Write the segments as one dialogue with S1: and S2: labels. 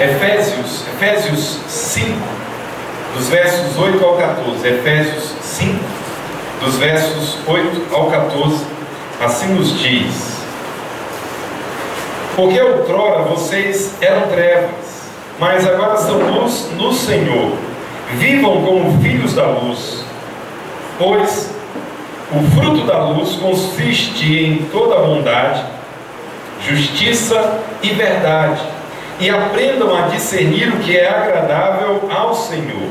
S1: Efésios 5, dos versos 8 ao 14. Efésios 5, dos versos 8 ao 14, assim nos diz: porque outrora vocês eram trevas, mas agora são luz no Senhor. Vivam como filhos da luz, pois o fruto da luz consiste em toda bondade, justiça e verdade, e aprendam a discernir o que é agradável ao Senhor.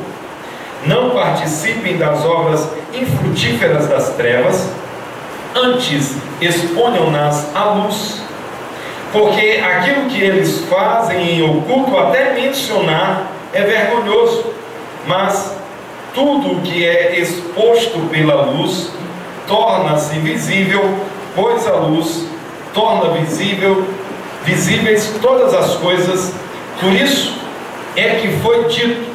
S1: Não participem das obras infrutíferas das trevas, antes exponham-nas à luz, porque aquilo que eles fazem em oculto, até mencionar, é vergonhoso, mas tudo o que é exposto pela luz torna-se visível, pois a luz torna visíveis todas as coisas. Por isso é que foi dito: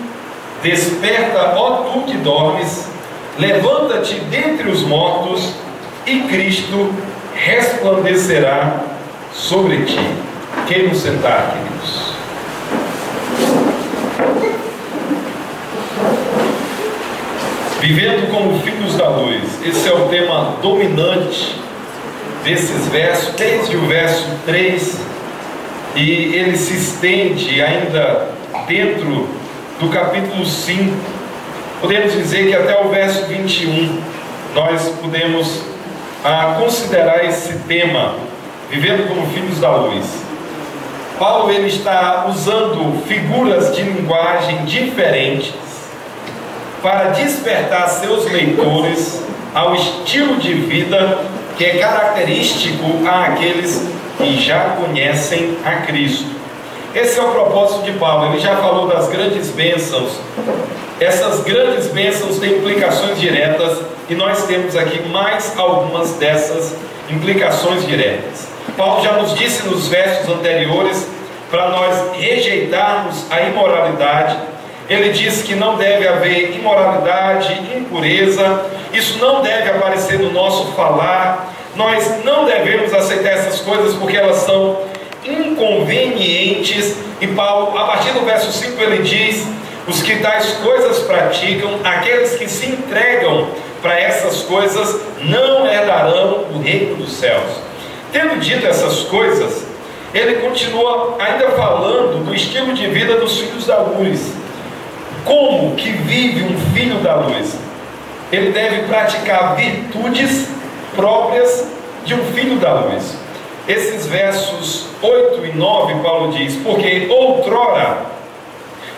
S1: desperta, ó tu que dormes, levanta-te dentre os mortos, e Cristo resplandecerá sobre ti. Queremos sentar, queridos. Vivendo como filhos da luz, esse é o tema dominante desses versos, desde o verso 3, e ele se estende ainda dentro do capítulo 5. Podemos dizer que até o verso 21 nós podemos considerar esse tema, vivendo como filhos da luz. Paulo ele está usando figuras de linguagem diferentes para despertar seus leitores ao estilo de vida que é característico àqueles que já conhecem a Cristo. Esse é o propósito de Paulo. Ele já falou das grandes bênçãos. Essas grandes bênçãos têm implicações diretas, e nós temos aqui mais algumas dessas implicações diretas. Paulo já nos disse nos versos anteriores para nós rejeitarmos a imoralidade. Ele diz que não deve haver imoralidade, impureza, isso não deve aparecer no nosso falar. Nós não devemos aceitar essas coisas porque elas são inconvenientes. E Paulo, a partir do verso 5, ele diz: os que tais coisas praticam, aqueles que se entregam para essas coisas, não herdarão o reino dos céus. Tendo dito essas coisas, ele continua ainda falando do estilo de vida dos filhos da luz. Como que vive um filho da luz? Ele deve praticar virtudes próprias de um filho da luz. Esses versos 8 e 9, Paulo diz: porque outrora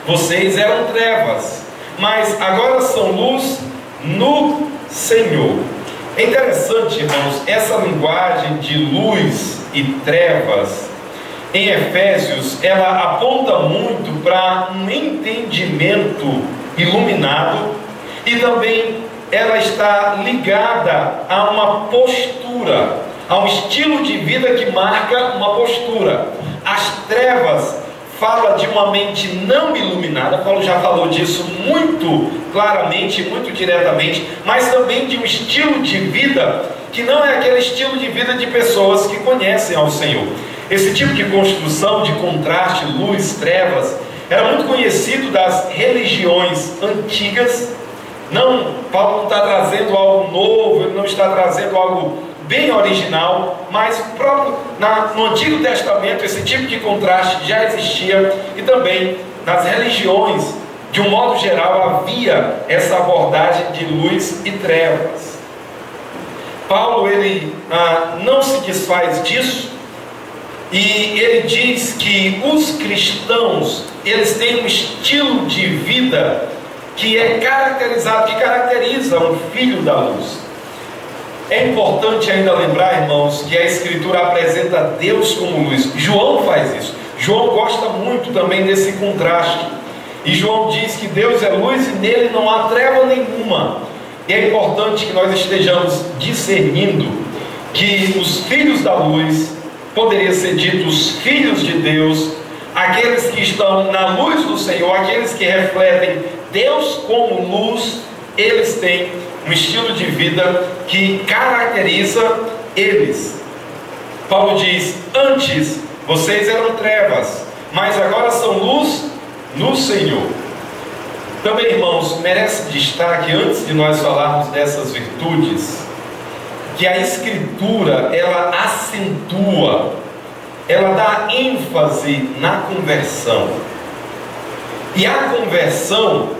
S1: vocês eram trevas, mas agora são luz no Senhor. É interessante, irmãos, essa linguagem de luz e trevas em Efésios, ela aponta muito para um entendimento iluminado, e também ela está ligada a uma postura, a um estilo de vida que marca uma postura. As trevas fala de uma mente não iluminada. Paulo já falou disso muito claramente, muito diretamente, mas também de um estilo de vida que não é aquele estilo de vida de pessoas que conhecem ao Senhor. Esse tipo de construção de contraste, luz, trevas, era muito conhecido das religiões antigas. Paulo não está trazendo algo novo, ele não está trazendo algo bem original, mas no Antigo Testamento esse tipo de contraste já existia, e também nas religiões, de um modo geral, havia essa abordagem de luz e trevas. Paulo ele não se desfaz disso, e ele diz que os cristãos eles têm um estilo de vida que é caracterizado, que caracteriza um filho da luz. É importante ainda lembrar, irmãos, que a Escritura apresenta Deus como luz. João faz isso. João gosta muito também desse contraste. E João diz que Deus é luz e nele não há treva nenhuma. E é importante que nós estejamos discernindo que os filhos da luz, poderia ser dito os filhos de Deus, aqueles que estão na luz do Senhor, aqueles que refletem Deus como luz, eles têm um estilo de vida que caracteriza eles. Paulo diz: antes vocês eram trevas, mas agora são luz no Senhor. Também, irmãos, merece destaque, antes de nós falarmos dessas virtudes, que a Escritura, ela acentua, ela dá ênfase na conversão. E a conversão,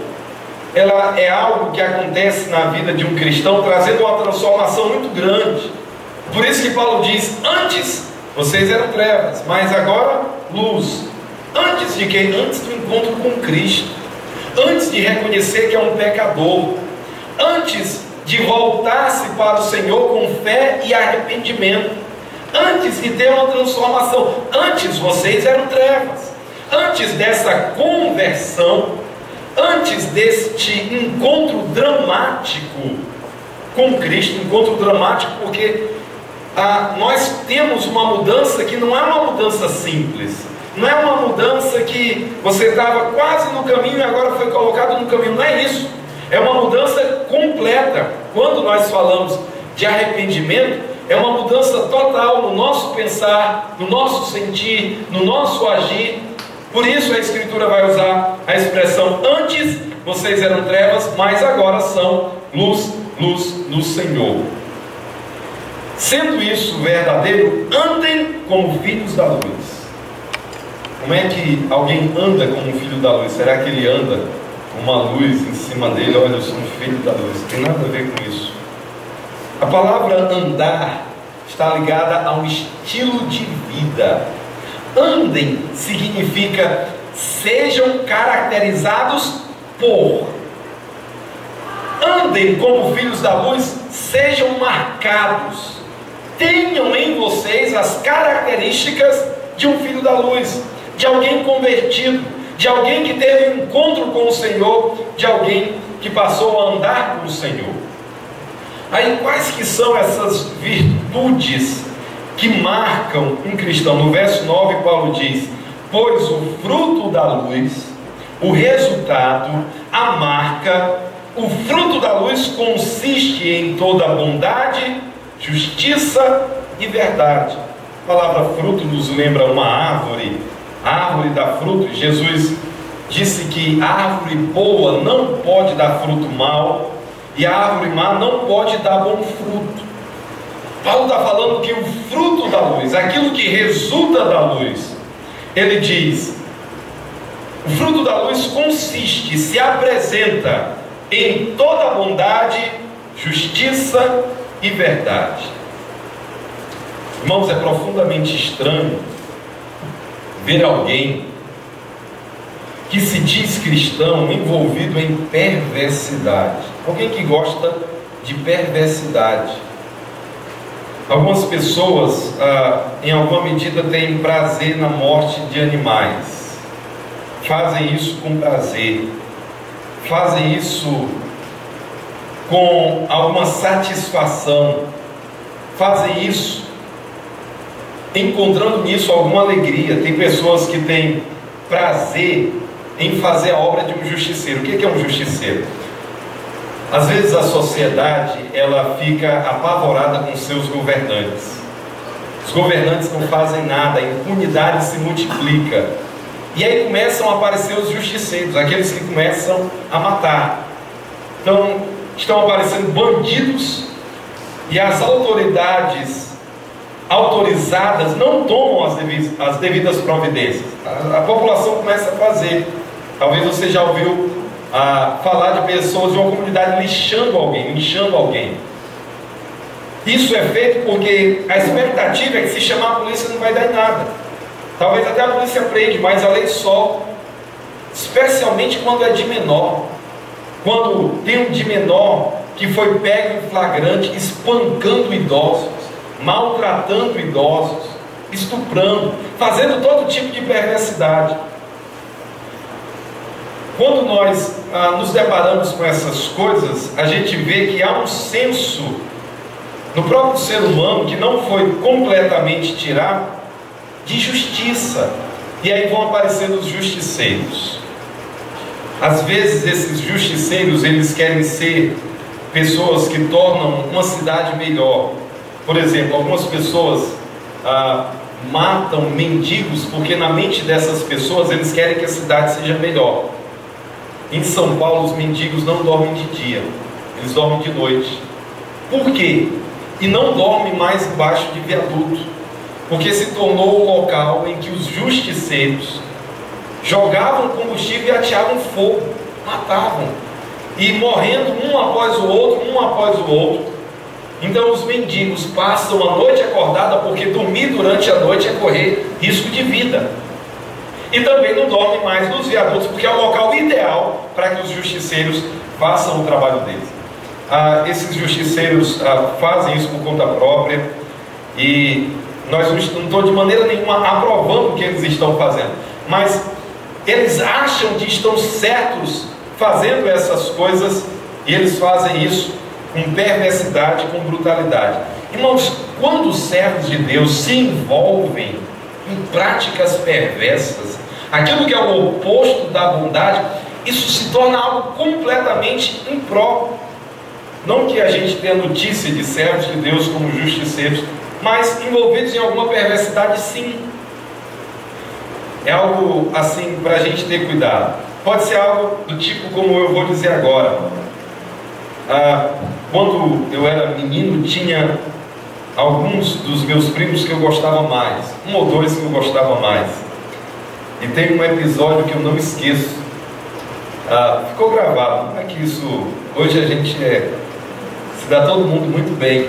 S1: ela é algo que acontece na vida de um cristão, trazendo uma transformação muito grande. Por isso que Paulo diz: antes vocês eram trevas, mas agora luz. Antes de quê? Antes do encontro com Cristo, antes de reconhecer que é um pecador, antes de voltar-se para o Senhor com fé e arrependimento, antes de ter uma transformação. Antes vocês eram trevas. Antes dessa conversão, antes deste encontro dramático com Cristo, encontro dramático porque nós temos uma mudança que não é uma mudança simples, não é uma mudança que você estava quase no caminho e agora foi colocado no caminho, não é isso, é uma mudança completa. Quando nós falamos de arrependimento, é uma mudança total no nosso pensar, no nosso sentir, no nosso agir. Por isso a Escritura vai usar a expressão: antes vocês eram trevas, mas agora são luz no Senhor. Sendo isso verdadeiro, andem como filhos da luz. Como é que alguém anda como um filho da luz? Será que ele anda com uma luz em cima dele? Olha, eu sou um filho da luz. Tem nada a ver com isso. A palavra andar está ligada a um estilo de vida. Andem significa sejam caracterizados por. Andem como filhos da luz, sejam marcados. Tenham em vocês as características de um filho da luz, de alguém convertido, de alguém que teve um encontro com o Senhor, de alguém que passou a andar com o Senhor. Aí quais que são essas virtudes que marcam um cristão? No verso 9 Paulo diz: pois o fruto da luz, o resultado, a marca, o fruto da luz consiste em toda bondade, justiça e verdade. A palavra fruto nos lembra uma árvore, a árvore dá fruto. Jesus disse que a árvore boa não pode dar fruto mau, e a árvore má não pode dar bom fruto. Paulo está falando que o fruto da luz, aquilo que resulta da luz, ele diz: o fruto da luz consiste, se apresenta em toda bondade, justiça e verdade. Irmãos, é profundamente estranho ver alguém que se diz cristão envolvido em perversidade, alguém que gosta de perversidade. Algumas pessoas, em alguma medida, têm prazer na morte de animais, fazem isso com prazer, fazem isso com alguma satisfação, fazem isso encontrando nisso alguma alegria. Tem pessoas que têm prazer em fazer a obra de um justiceiro. O que é um justiceiro? Às vezes a sociedade, ela fica apavorada com seus governantes. Os governantes não fazem nada, a impunidade se multiplica. E aí começam a aparecer os justiceiros, aqueles que começam a matar. Então, estão aparecendo bandidos, e as autoridades autorizadas não tomam as devidas providências. A população começa a fazer. Talvez você já ouviu falar de pessoas de uma comunidade linchando alguém. Isso é feito porque a expectativa é que, se chamar a polícia, não vai dar em nada. Talvez até a polícia prende, mas a lei solta. Especialmente quando é de menor. Quando tem um de menor que foi pego em flagrante espancando idosos, maltratando idosos, estuprando, fazendo todo tipo de perversidade. Quando nós nos deparamos com essas coisas, a gente vê que há um senso no próprio ser humano que não foi completamente tirado de justiça. E aí vão aparecendo os justiceiros. Às vezes esses justiceiros, eles querem ser pessoas que tornam uma cidade melhor. Por exemplo, algumas pessoas matam mendigos porque na mente dessas pessoas eles querem que a cidade seja melhor. Em São Paulo os mendigos não dormem de dia, eles dormem de noite. Por quê? E não dormem mais embaixo de viaduto, porque se tornou o local em que os justiceiros jogavam combustível e ateavam fogo, matavam, e morrendo um após o outro. Então os mendigos passam a noite acordada, porque dormir durante a noite é correr risco de vida. E também não dormem mais nos viadutos, porque é o local ideal para que os justiceiros façam o trabalho deles. Esses justiceiros fazem isso por conta própria, e nós não estamos de maneira nenhuma aprovando o que eles estão fazendo, mas eles acham que estão certos fazendo essas coisas, e eles fazem isso com perversidade, com brutalidade. Irmãos, quando os servos de Deus se envolvem em práticas perversas, aquilo que é o oposto da bondade, isso se torna algo completamente impróprio. Não que a gente tenha notícia de servos de Deus como justiceiros, mas envolvidos em alguma perversidade, sim. É algo assim para a gente ter cuidado. Pode ser algo do tipo como eu vou dizer agora. Quando eu era menino, tinha alguns dos meus primos que eu gostava mais, um ou dois que eu gostava mais. E tem um episódio que eu não esqueço. Ficou gravado. Não é que isso hoje a gente se dá todo mundo muito bem,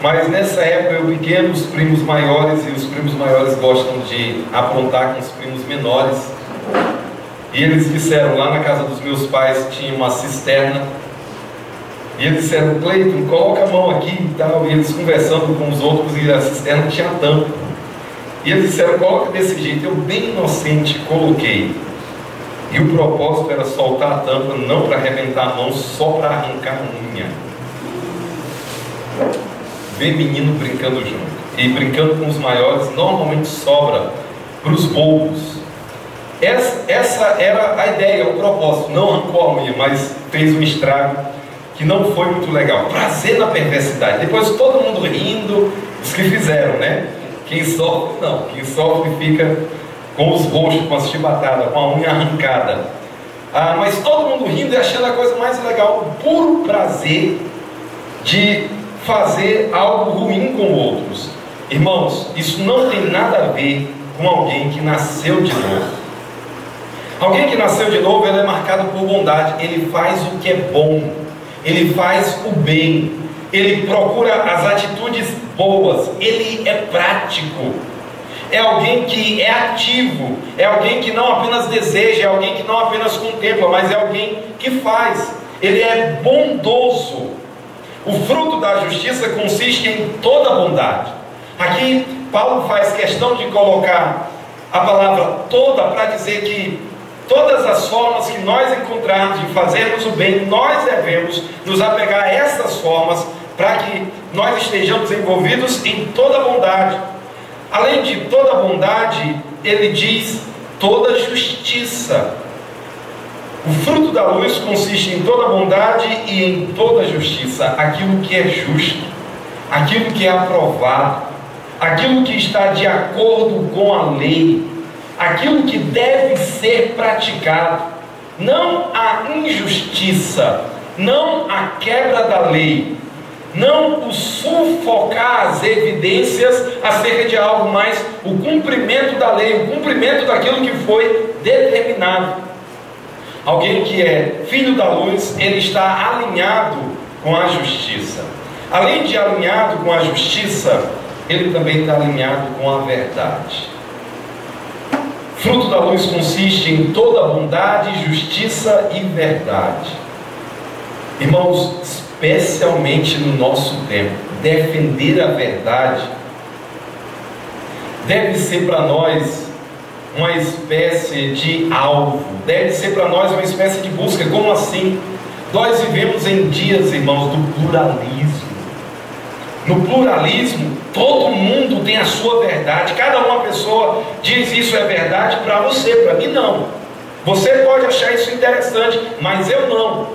S1: mas nessa época eu pequeno, os primos maiores, e os primos maiores gostam de aprontar com os primos menores, e eles disseram, lá na casa dos meus pais tinha uma cisterna, e eles disseram, Cleiton, coloca a mão aqui e tal, e eles conversando com os outros, e a cisterna tinha tampa, e eles disseram, coloca desse jeito. Eu, bem inocente, coloquei, e o propósito era soltar a tampa, não para arrebentar a mão, só para arrancar a unha. Ver menino brincando junto, e brincando com os maiores normalmente sobra para os bobos. Essa era a ideia, o propósito. Não arrancou a unha, mas fez um estrago que não foi muito legal. Prazer na perversidade. Depois todo mundo rindo, os que fizeram, né? Quem sofre não, quem sofre fica com os roxos, com as chibatadas, com a unha arrancada. Mas todo mundo rindo e achando a coisa mais legal, o puro prazer de fazer algo ruim com outros. Irmãos, isso não tem nada a ver com alguém que nasceu de novo. Alguém que nasceu de novo, ele é marcado por bondade, ele faz o que é bom, ele faz o bem, ele procura as atitudes boas, ele é prático, é alguém que é ativo, é alguém que não apenas deseja, é alguém que não apenas contempla, mas é alguém que faz, ele é bondoso. O fruto da justiça consiste em toda bondade. Aqui Paulo faz questão de colocar a palavra toda para dizer que todas as formas que nós encontrarmos de fazermos o bem, nós devemos nos apegar a essas formas para que nós estejamos envolvidos em toda bondade. Além de toda bondade, ele diz toda justiça. O fruto da luz consiste em toda bondade e em toda justiça, aquilo que é justo, aquilo que é aprovado, aquilo que está de acordo com a lei, aquilo que deve ser praticado. Não a injustiça, não a quebra da lei, não o sufocar as evidências acerca de algo, mas o cumprimento da lei, o cumprimento daquilo que foi determinado. Alguém que é filho da luz, ele está alinhado com a justiça. Além de alinhado com a justiça, ele também está alinhado com a verdade. Fruto da luz consiste em toda bondade, justiça e verdade. Irmãos, especialmente no nosso tempo, defender a verdade deve ser para nós uma espécie de alvo, deve ser para nós uma espécie de busca. Como assim? Nós vivemos em dias, irmãos, do pluralismo. No pluralismo, todo mundo tem a sua verdade, cada uma pessoa diz isso é verdade para você, para mim não. Você pode achar isso interessante, mas eu não.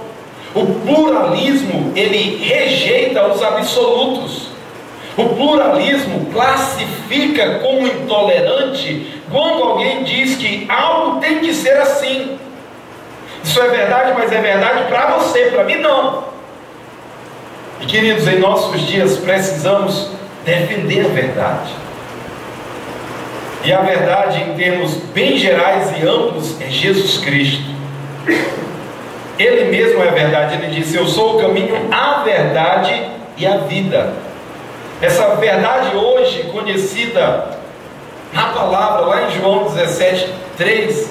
S1: O pluralismo, ele rejeita os absolutos. O pluralismo classifica como intolerante quando alguém diz que algo tem que ser assim. Isso é verdade, mas é verdade para você, para mim não. E queridos, em nossos dias precisamos defender a verdade. E a verdade, em termos bem gerais e amplos, é Jesus Cristo. Ele mesmo é a verdade. Ele disse: eu sou o caminho, a verdade e a vida. Essa verdade hoje conhecida na palavra, lá em João 17:3,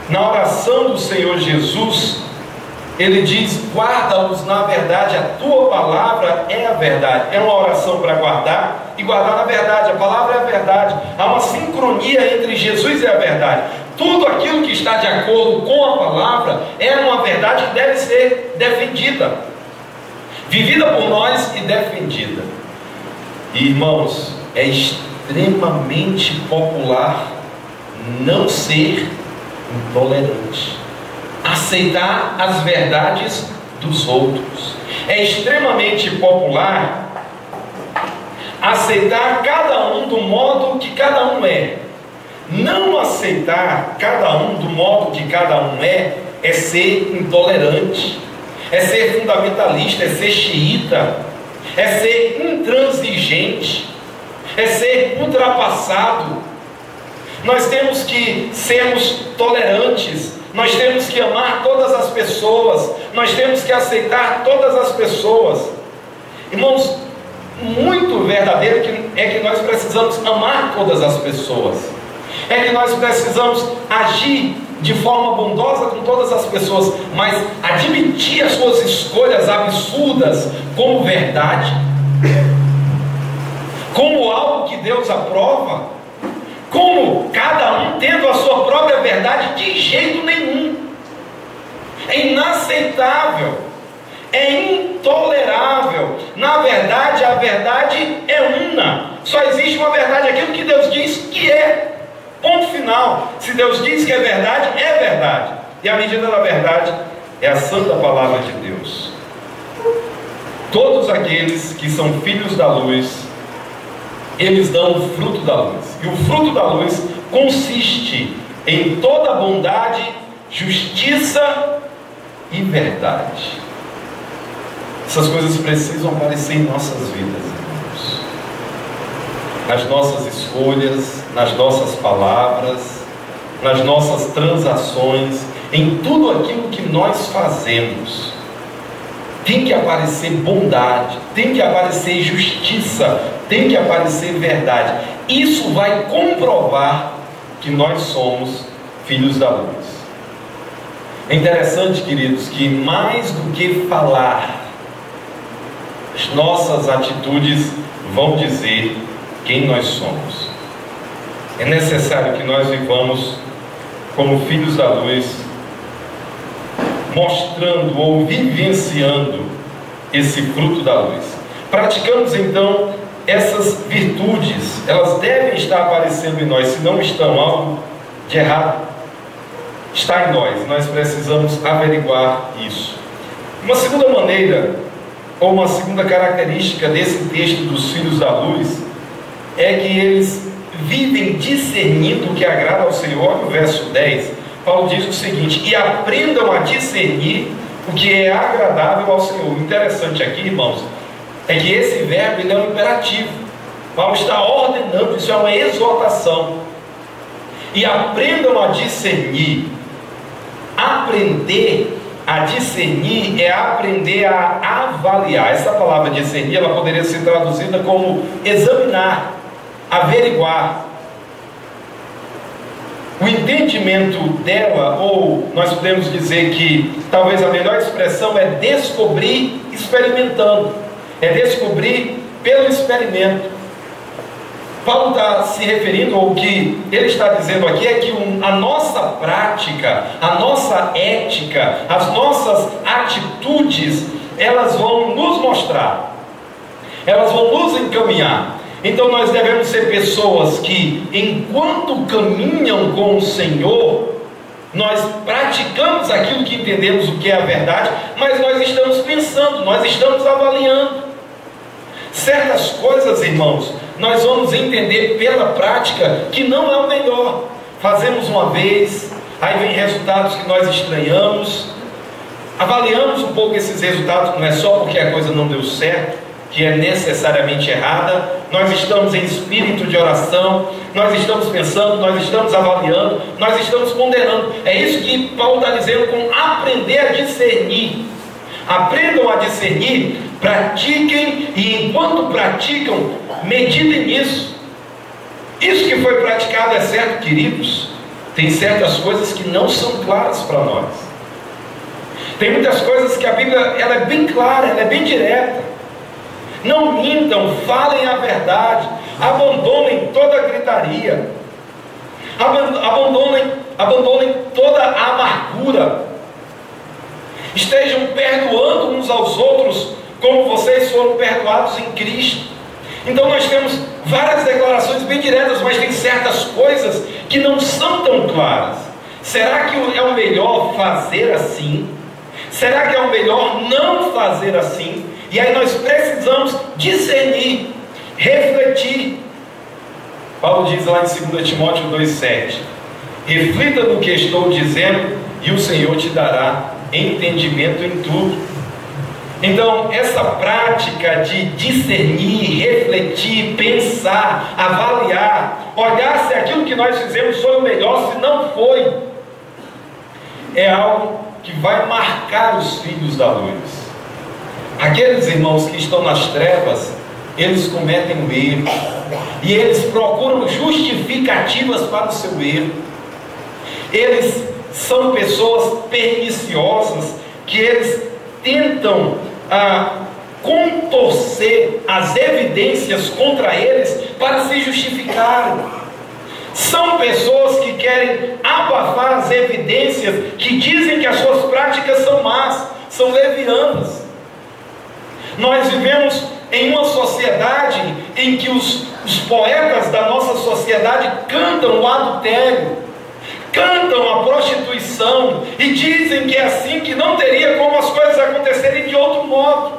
S1: na oração do Senhor Jesus, ele diz: guarda-os na verdade, a tua palavra é a verdade. É uma oração para guardar e guardar na verdade. A palavra é a verdade. Há uma sincronia entre Jesus e a verdade. Tudo aquilo que está de acordo com a palavra é uma verdade que deve ser defendida, vivida por nós e defendida. E, irmãos, é extremamente popular não ser intolerante, aceitar as verdades dos outros. É extremamente popular aceitar cada um do modo que cada um é. Não aceitar cada um do modo que cada um é ser intolerante, é ser fundamentalista, é ser xiita, é ser intransigente, é ser ultrapassado. Nós temos que sermos tolerantes, nós temos que amar todas as pessoas, nós temos que aceitar todas as pessoas. Irmãos, muito verdadeiro é que nós precisamos amar todas as pessoas, é que nós precisamos agir de forma bondosa com todas as pessoas, mas admitir as suas escolhas absurdas como verdade, como algo que Deus aprova, como cada um tendo a sua própria verdade, de jeito nenhum. É inaceitável, é intolerável. Na verdade, a verdade é una. Só existe uma verdade, aquilo que Deus diz que é. Ponto final. Se Deus diz que é verdade, é verdade. E a medida da verdade é a santa palavra de Deus. Todos aqueles que são filhos da luz, eles dão o fruto da luz. E o fruto da luz consiste em toda bondade, justiça e verdade. Essas coisas precisam aparecer em nossas vidas, irmãos. Nas nossas escolhas, nas nossas palavras, nas nossas transações, em tudo aquilo que nós fazemos. Tem que aparecer bondade, tem que aparecer justiça, tem que aparecer verdade. Isso vai comprovar que nós somos filhos da luz. É interessante, queridos, que mais do que falar, as nossas atitudes vão dizer quem nós somos. É necessário que nós vivamos como filhos da luz, mostrando ou vivenciando esse fruto da luz. Praticamos então essas virtudes, elas devem estar aparecendo em nós. Se não estão, algo de errado está em nós. Nós precisamos averiguar isso. Uma segunda maneira, ou uma segunda característica desse texto dos filhos da luz, é que eles vivem discernindo o que agrada ao Senhor. No verso 10, Paulo diz o seguinte: e aprendam a discernir o que é agradável ao Senhor. O interessante aqui, irmãos, é que esse verbo ele é um imperativo. Paulo está ordenando, isso é uma exortação. E aprendam a discernir. Aprender a discernir é aprender a avaliar. Essa palavra discernir, ela poderia ser traduzida como examinar, averiguar. O entendimento dela, ou nós podemos dizer que talvez a melhor expressão é descobrir experimentando, é descobrir pelo experimento. Paulo está se referindo ao que ele está dizendo aqui, é que a nossa prática, a nossa ética, as nossas atitudes, elas vão nos mostrar, elas vão nos encaminhar. Então nós devemos ser pessoas que, enquanto caminham com o Senhor, nós praticamos aquilo que entendemos o que é a verdade, mas nós estamos pensando, nós estamos avaliando. Certas coisas, irmãos, nós vamos entender pela prática que não é o melhor. Fazemos uma vez, aí vem resultados que nós estranhamos, avaliamos um pouco esses resultados, não é só porque a coisa não deu certo, que é necessariamente errada. Nós estamos em espírito de oração, nós estamos pensando, nós estamos avaliando, nós estamos ponderando. É isso que Paulo está dizendo com aprender a discernir. Aprendam a discernir, pratiquem, e enquanto praticam, meditem nisso. Isso que foi praticado é certo, queridos. Tem certas coisas que não são claras para nós. Tem muitas coisas que a Bíblia ela é bem clara, ela é bem direta. Não mintam, falem a verdade, abandonem toda a gritaria, abandonem toda a amargura, estejam perdoando uns aos outros, como vocês foram perdoados em Cristo. Então nós temos várias declarações bem diretas, mas tem certas coisas que não são tão claras. Será que é o melhor fazer assim? Será que é o melhor não fazer assim? E aí nós precisamos discernir, refletir. Paulo diz lá em 2 Timóteo 2,7: reflita no que estou dizendo, e o Senhor te dará entendimento em tudo. Então, essa prática de discernir, refletir, pensar, avaliar, olhar se aquilo que nós fizemos foi o melhor, se não foi, é algo que vai marcar os filhos da luz. Aqueles irmãos que estão nas trevas, eles cometem um erro, e eles procuram justificativas para o seu erro. Eles são pessoas perniciosas, que eles tentam contorcer as evidências contra eles para se justificarem. São pessoas que querem abafar as evidências, que dizem que as suas práticas são más, são levianas. Nós vivemos em uma sociedade em que os poetas da nossa sociedade cantam o adultério, cantam a prostituição, e dizem que é assim, que não teria como as coisas acontecerem de outro modo.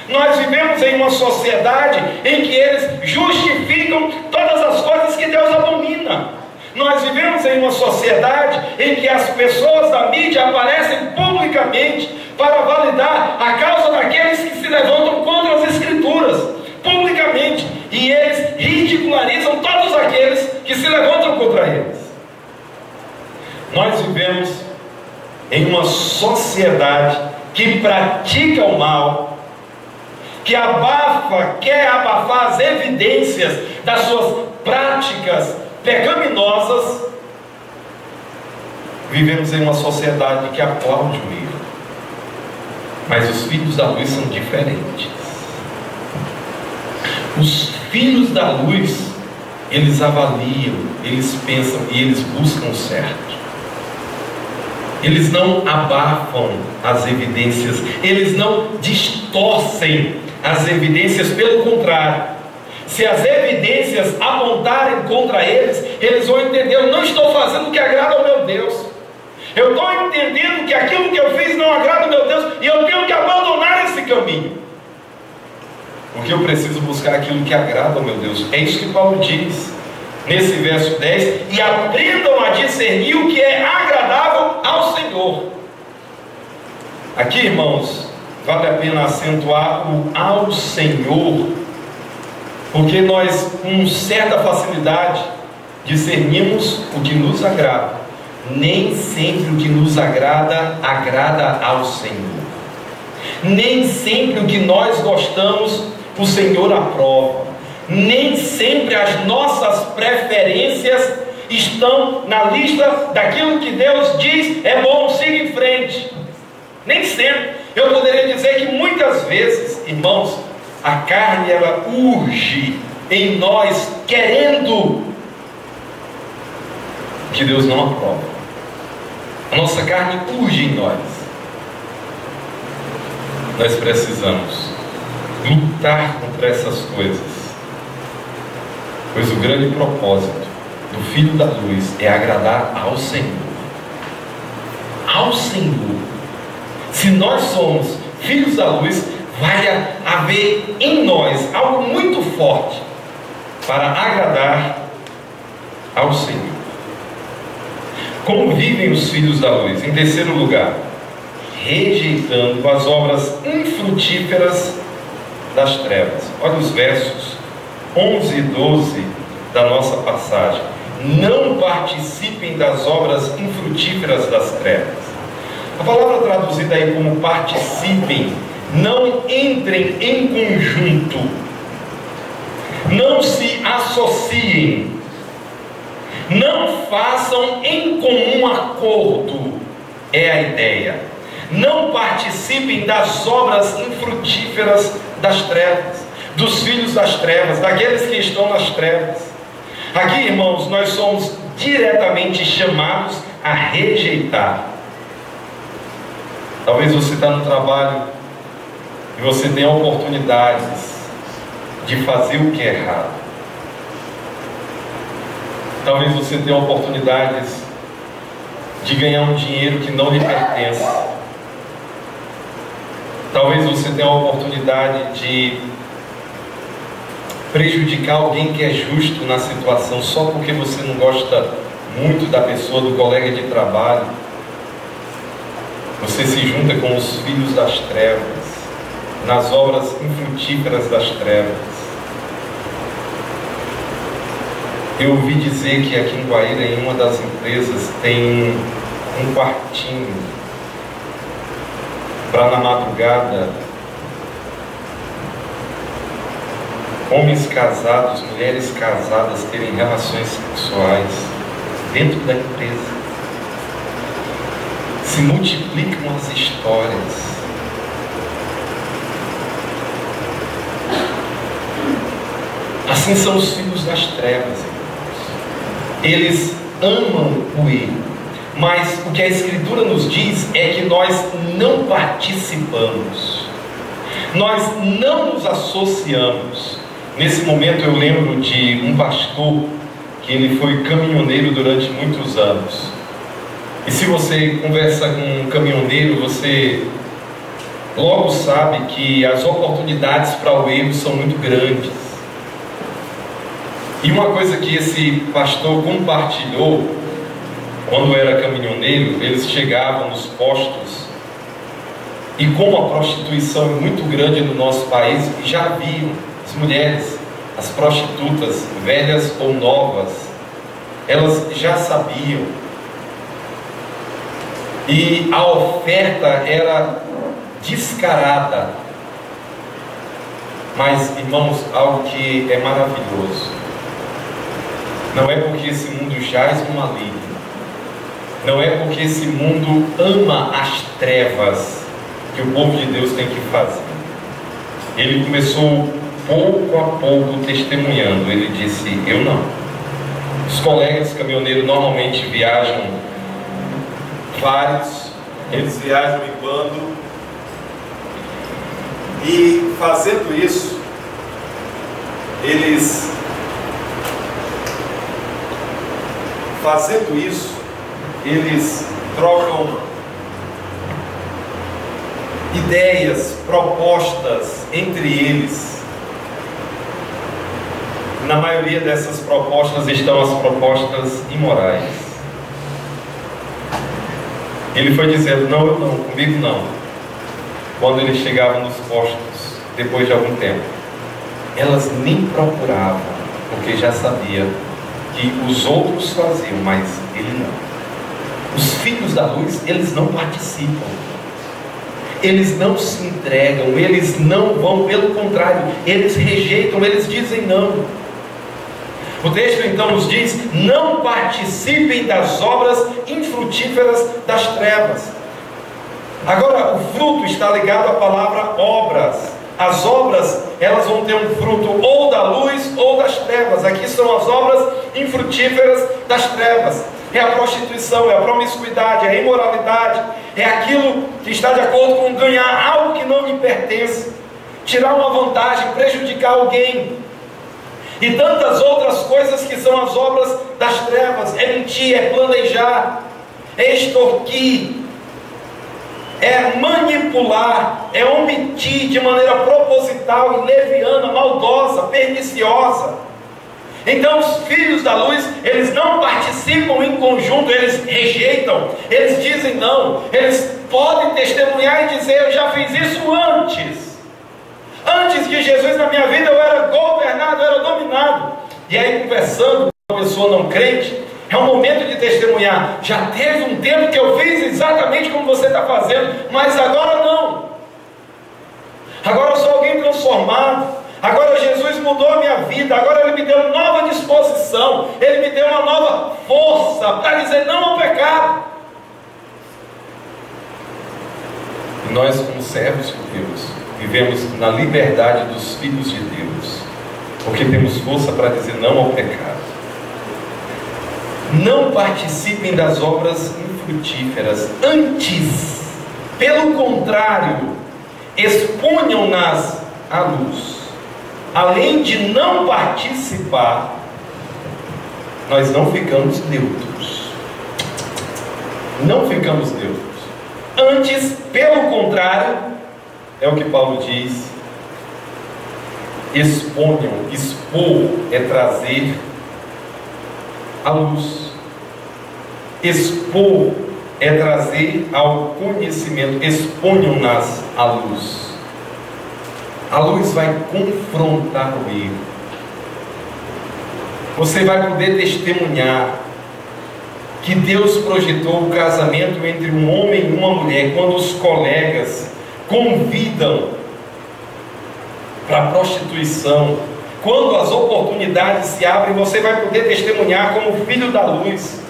S1: Nós vivemos em uma sociedade em que eles justificam todas as coisas que Deus abomina. Nós vivemos em uma sociedade em que as pessoas da mídia aparecem publicamente para validar a causa daqueles que se levantam contra as Escrituras, publicamente, e eles ridicularizam todos aqueles que se levantam contra eles. Nós vivemos em uma sociedade que pratica o mal, que quer abafar as evidências das suas práticas pecaminosas. Vivemos em uma sociedade que aplaude o erro, mas os filhos da luz são diferentes. Os filhos da luz, eles avaliam, eles pensam e eles buscam o certo. Eles não abafam as evidências, eles não distorcem as evidências, pelo contrário, se as evidências apontarem contra eles, eles vão entender: eu não estou fazendo o que agrada ao meu Deus, eu estou entendendo que aquilo que eu fiz não agrada ao meu Deus, e eu tenho que abandonar esse caminho, porque eu preciso buscar aquilo que agrada ao meu Deus. É isso que Paulo diz nesse verso 10: e aprendam a discernir o que é agradável ao Senhor. Aqui, irmãos, vale a pena acentuar o ao Senhor, porque nós, com certa facilidade, discernimos o que nos agrada. Nem sempre o que nos agrada, agrada ao Senhor. Nem sempre o que nós gostamos, o Senhor aprova. Nem sempre as nossas preferências estão na lista daquilo que Deus diz é bom, siga em frente. Nem sempre. Eu poderia dizer que muitas vezes, irmãos, a carne ela urge em nós, querendo que Deus não aprova. A nossa carne urge em nós. Nós precisamos lutar contra essas coisas, pois o grande propósito do Filho da Luz é agradar ao Senhor. Ao Senhor. Se nós somos filhos da luz, vai haver em nós algo muito forte para agradar ao Senhor. Como vivem os filhos da luz? Em terceiro lugar, rejeitando as obras infrutíferas das trevas. Olha os versos 11 e 12 da nossa passagem. Não participem das obras infrutíferas das trevas. A palavra traduzida aí como participem, não entrem em conjunto, não se associem, não façam em comum acordo, é a ideia. Não participem das obras infrutíferas das trevas, dos filhos das trevas, daqueles que estão nas trevas. Aqui, irmãos, nós somos diretamente chamados a rejeitar. Talvez você está no trabalho e você tenha oportunidades de fazer o que é errado. Talvez você tenha oportunidades de ganhar um dinheiro que não lhe pertence. Talvez você tenha a oportunidade de prejudicar alguém que é justo na situação só porque você não gosta muito da pessoa, do colega de trabalho. Você se junta com os filhos das trevas, nas obras infrutíferas das trevas. Eu ouvi dizer que aqui em Guaíra, em uma das empresas, tem um quartinho para na madrugada homens casados, mulheres casadas terem relações sexuais dentro da empresa. Se multiplicam as histórias. Assim são os filhos das trevas, irmãos. Eles amam o erro, mas o que a Escritura nos diz é que nós não participamos, nós não nos associamos. Nesse momento eu lembro de um pastor que ele foi caminhoneiro durante muitos anos. E se você conversa com um caminhoneiro, você logo sabe que as oportunidades para o erro são muito grandes. E uma coisa que esse pastor compartilhou, quando era caminhoneiro, eles chegavam nos postos, e como a prostituição é muito grande no nosso país, já viam as mulheres, as prostitutas, velhas ou novas, elas já sabiam. E a oferta era descarada. Mas, irmãos, algo que é maravilhoso. Não é porque esse mundo jaz no maligno, não é porque esse mundo ama as trevas que o povo de Deus tem que fazer. Ele começou pouco a pouco testemunhando. Ele disse: eu não. Os colegas caminhoneiros normalmente viajam vários, eles viajam em bando, e fazendo isso, eles trocam ideias, propostas entre eles. Na maioria dessas propostas estão as propostas imorais. Ele foi dizendo: não, eu não, comigo não. Quando ele chegava nos postos, depois de algum tempo, elas nem procuravam, porque já sabia que os outros faziam, mas ele não. Os filhos da luz, eles não participam, eles não se entregam, eles não vão, pelo contrário, eles rejeitam, eles dizem não. O texto então nos diz: não participem das obras infrutíferas das trevas. Agora, o fruto está ligado à palavra obras. As obras, elas vão ter um fruto ou da luz ou das trevas. Aqui são as obras infrutíferas das trevas. É a prostituição, é a promiscuidade, é a imoralidade, é aquilo que está de acordo com ganhar algo que não lhe pertence, tirar uma vantagem, prejudicar alguém, e tantas outras coisas que são as obras das trevas. É mentir, é planejar, é extorquir, é manipular, é omitir de maneira proposital, leviana, maldosa, perniciosa. Então os filhos da luz, eles não participam em conjunto, eles rejeitam, eles dizem não, eles podem testemunhar e dizer: eu já fiz isso antes de Jesus na minha vida eu era governado, eu era dominado. E aí, conversando com uma pessoa não crente, é um momento de testemunhar: já teve um tempo que eu fiz exatamente como você está fazendo, mas agora não, agora eu sou alguém transformado, agora Jesus mudou a minha vida, agora Ele me deu nova disposição, Ele me deu uma nova força para dizer não ao pecado. E nós, como servos de Deus, vivemos na liberdade dos filhos de Deus, porque temos força para dizer não ao pecado. Não participem das obras infrutíferas, antes, pelo contrário, exponham-nas à luz. Além de não participar, nós não ficamos neutros. Não ficamos neutros. Antes, pelo contrário, é o que Paulo diz: exponham. Expor é trazer à luz. Expor é trazer ao conhecimento. Exponham-nas à luz. A luz vai confrontar o erro. Você vai poder testemunhar que Deus projetou o casamento entre um homem e uma mulher quando os colegas convidam para a prostituição. Quando as oportunidades se abrem, você vai poder testemunhar como filho da luz.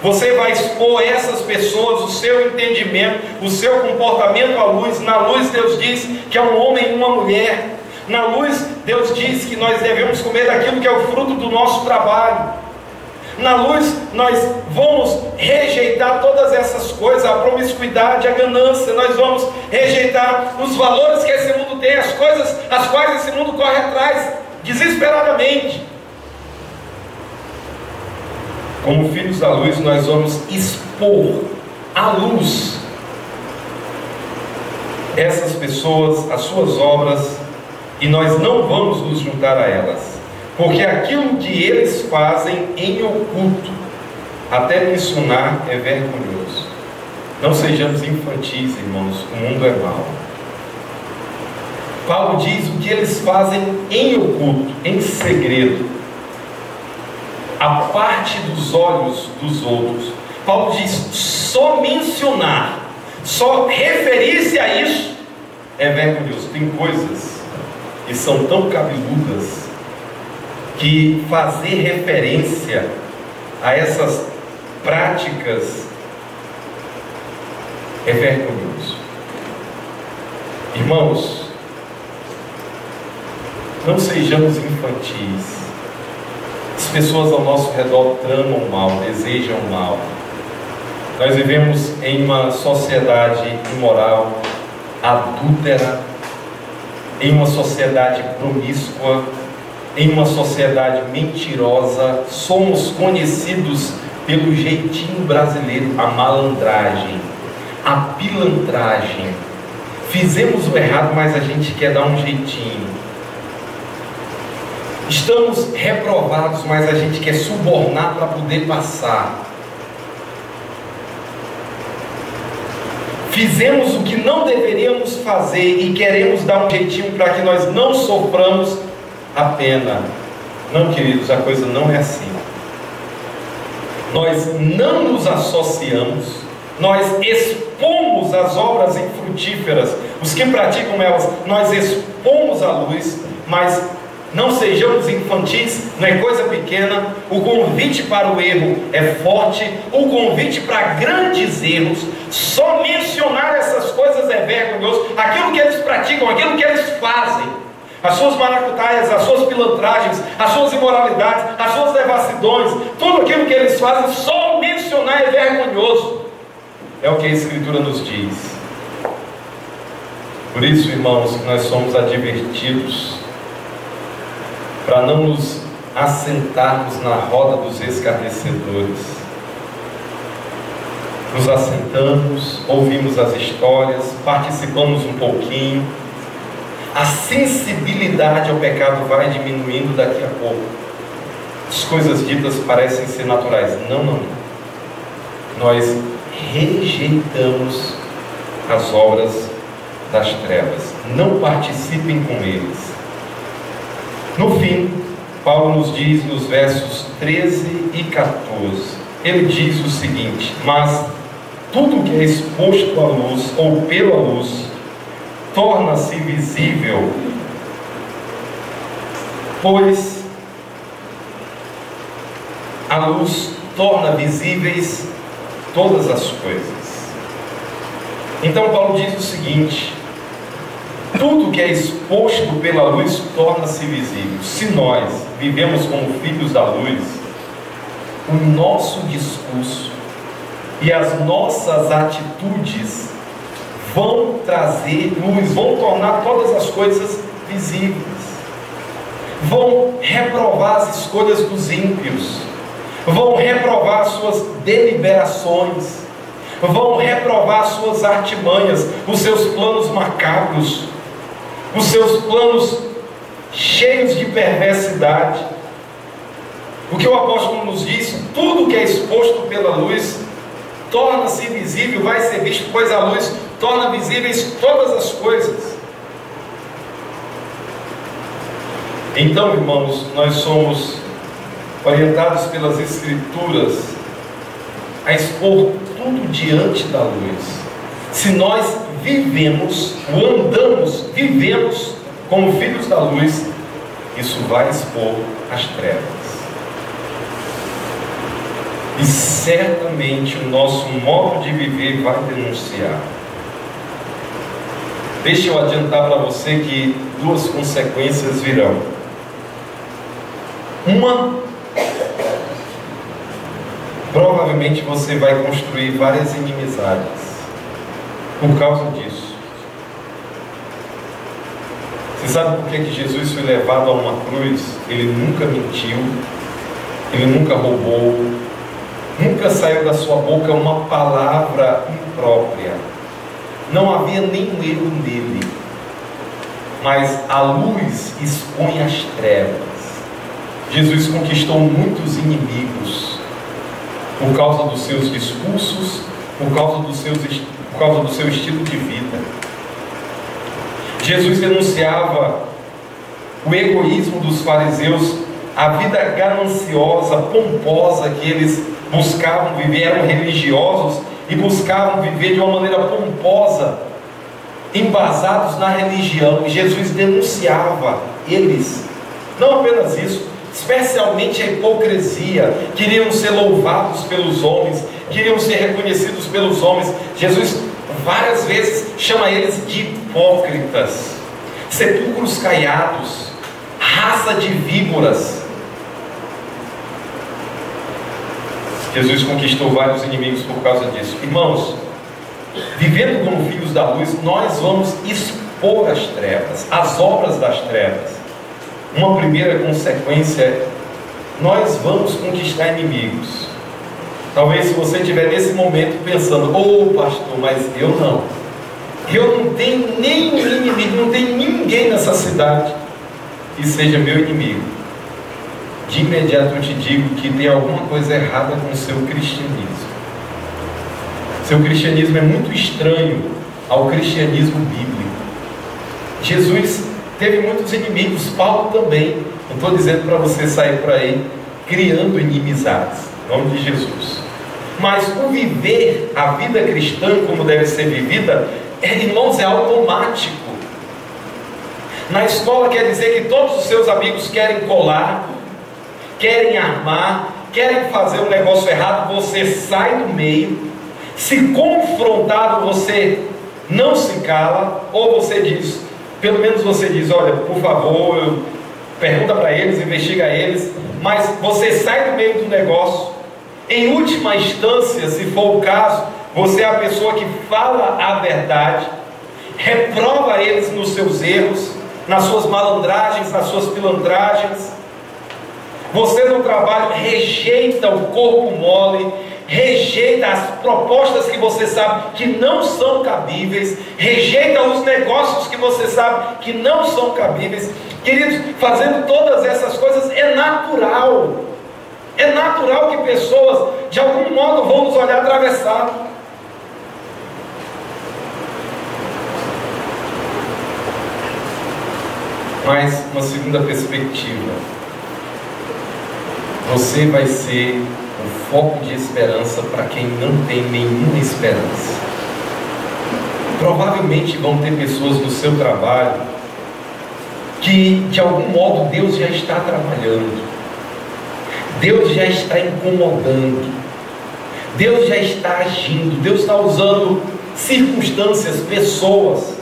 S1: Você vai expor essas pessoas, o seu entendimento, o seu comportamento à luz. Na luz Deus diz que é um homem e uma mulher. Na luz Deus diz que nós devemos comer daquilo que é o fruto do nosso trabalho. Na luz nós vamos rejeitar todas essas coisas, a promiscuidade, a ganância. Nós vamos rejeitar os valores que esse mundo tem, as coisas as quais esse mundo corre atrás desesperadamente. Como filhos da luz, nós vamos expor à luz essas pessoas, as suas obras, e nós não vamos nos juntar a elas, porque aquilo que eles fazem em oculto, até mencionar, é vergonhoso. Não sejamos infantis, irmãos, o mundo é mau. Paulo diz: o que eles fazem em oculto, em segredo, a parte dos olhos dos outros. Paulo diz: só mencionar, só referir-se a isso é vergonhoso. Tem coisas que são tão cabeludas que fazer referência a essas práticas é vergonhoso. Irmãos, não sejamos infantis. As pessoas ao nosso redor tramam mal, desejam mal. Nós vivemos em uma sociedade imoral, adúltera, em uma sociedade promíscua, em uma sociedade mentirosa. Somos conhecidos pelo jeitinho brasileiro, a malandragem, a pilantragem. Fizemos o errado, mas a gente quer dar um jeitinho. Estamos reprovados, mas a gente quer subornar para poder passar. Fizemos o que não deveríamos fazer e queremos dar um jeitinho para que nós não soframos a pena. Não, queridos, a coisa não é assim. Nós não nos associamos, nós expomos as obras infrutíferas, os que praticam elas, nós expomos a luz, mas não sejamos infantis, não é coisa pequena. O convite para o erro é forte, o convite para grandes erros, só mencionar essas coisas é vergonhoso. Aquilo que eles praticam, aquilo que eles fazem, as suas maracutaias, as suas pilantragens, as suas imoralidades, as suas devassidões, tudo aquilo que eles fazem, só mencionar é vergonhoso. É o que a Escritura nos diz. Por isso, irmãos, nós somos advertidos para não nos assentarmos na roda dos escarnecedores. nos assentamos, ouvimos as histórias, participamos um pouquinho, a sensibilidade ao pecado vai diminuindo daqui a pouco. As coisas ditas parecem ser naturais. Não. Nós rejeitamos as obras das trevas. Não participem com eles. No fim, Paulo nos diz nos versos 13 e 14, ele diz o seguinte: mas tudo que é exposto à luz ou pela luz torna-se visível, pois a luz torna visíveis todas as coisas. Então Paulo diz o seguinte: tudo que é exposto pela luz torna-se visível. Se nós vivemos como filhos da luz, o nosso discurso e as nossas atitudes vão trazer luz, vão tornar todas as coisas visíveis, vão reprovar as escolhas dos ímpios, vão reprovar as suas deliberações, vão reprovar as suas artimanhas, os seus planos macabros, os seus planos cheios de perversidade. O que o apóstolo nos diz: tudo que é exposto pela luz torna-se visível, vai ser visto, pois a luz torna visíveis todas as coisas. Então, irmãos, nós somos orientados pelas Escrituras a expor tudo diante da luz. Se nós vivemos como filhos da luz, isso vai expor as trevas. E certamente o nosso modo de viver vai denunciar. Deixa eu adiantar para você que duas consequências virão. Uma, provavelmente você vai construir várias inimizades por causa disso. Você sabe por que Jesus foi levado a uma cruz? Ele nunca mentiu, ele nunca roubou, nunca saiu da sua boca uma palavra imprópria. Não havia nenhum erro nele. Mas a luz expõe as trevas. Jesus conquistou muitos inimigos por causa dos seus discursos, por causa do seu estilo de vida. Jesus denunciava o egoísmo dos fariseus, a vida gananciosa, pomposa que eles buscavam viver. Eram religiosos e buscavam viver de uma maneira pomposa, embasados na religião. E Jesus denunciava eles. Não apenas isso, especialmente a hipocrisia. Queriam ser louvados pelos homens, queriam ser reconhecidos pelos homens. Jesus várias vezes chama eles de hipócritas, sepulcros caiados, raça de víboras. Jesus conquistou vários inimigos por causa disso. Irmãos, vivendo como filhos da luz, nós vamos expor as trevas, as obras das trevas. Uma primeira consequência é: nós vamos conquistar inimigos. Talvez se você estiver nesse momento pensando: pastor, mas eu não tenho nenhum inimigo, não tem ninguém nessa cidade que seja meu inimigo. De imediato eu te digo que tem alguma coisa errada com o seu cristianismo. Seu cristianismo é muito estranho ao cristianismo bíblico. Jesus teve muitos inimigos, Paulo também. Não estou dizendo para você sair por aí criando inimizades, em nome de Jesus. Mas o viver a vida cristã como deve ser vivida, irmãos, é automático. Na escola quer dizer que todos os seus amigos querem colar, querem armar, querem fazer um negócio errado, você sai do meio. Se confrontado, você não se cala, ou você diz, pelo menos você diz: olha, por favor, pergunta para eles, investiga eles, mas você sai do meio do negócio. Em última instância, se for o caso, você é a pessoa que fala a verdade, reprova eles nos seus erros, nas suas malandragens, nas suas pilantragens. Você no trabalho rejeita o corpo mole, rejeita as propostas que você sabe que não são cabíveis, rejeita os negócios que você sabe que não são cabíveis. Queridos, fazendo todas essas coisas é natural que pessoas de algum modo vão nos olhar atravessado. Mas uma segunda perspectiva: você vai ser um foco de esperança para quem não tem nenhuma esperança. Provavelmente vão ter pessoas no seu trabalho que de algum modo Deus já está trabalhando, Deus já está incomodando, Deus já está agindo, Deus está usando circunstâncias, pessoas,